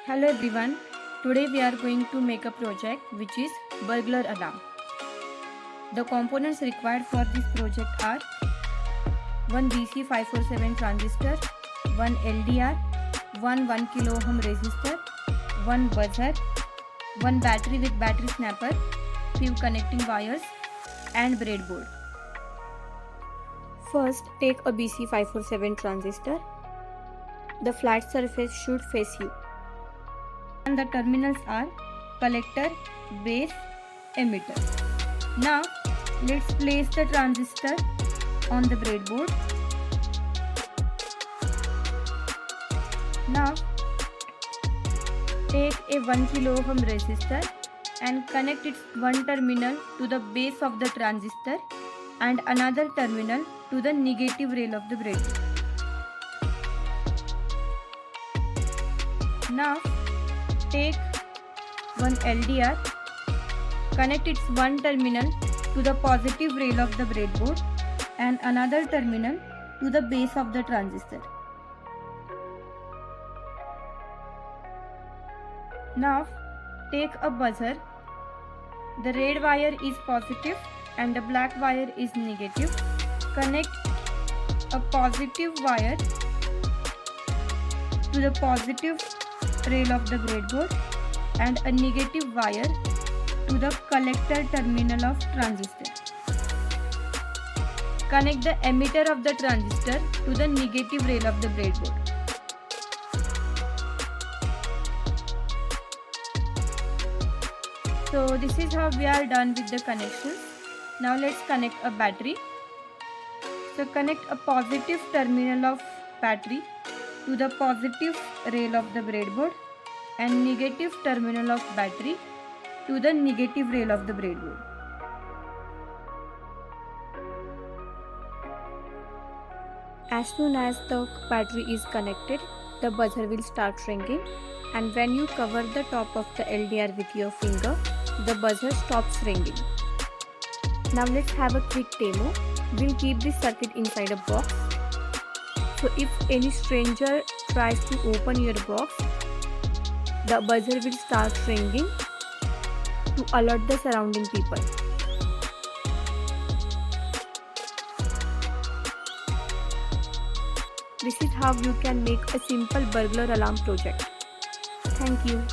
Hello everyone, today we are going to make a project which is burglar alarm. The components required for this project are one BC547 transistor, one LDR, one 1 kilo ohm resistor, one buzzer, one battery with battery snapper, few connecting wires and breadboard. First, take a BC547 transistor. The flat surface should face you. And the terminals are collector, base, emitter. Now let's place the transistor on the breadboard. Now take a 1 kilo ohm resistor and connect its one terminal to the base of the transistor and another terminal to the negative rail of the breadboard. Now take one LDR, connect its one terminal to the positive rail of the breadboard and another terminal to the base of the transistor. Now take a buzzer. The red wire is positive and the black wire is negative. Connect a positive wire to the positive rail of the breadboard and a negative wire to the collector terminal of transistor. Connect the emitter of the transistor to the negative rail of the breadboard. So this is how we are done with the connections. Now let's connect a battery. So connect a positive terminal of battery to the positive rail of the breadboard and negative terminal of battery to the negative rail of the breadboard. As soon as the battery is connected, the buzzer will start ringing, and when you cover the top of the LDR with your finger, the buzzer stops ringing. Now let's have a quick demo. We'll keep this circuit inside a box. So if any stranger tries to open your box, the buzzer will start ringing to alert the surrounding people. This is how you can make a simple burglar alarm project. Thank you.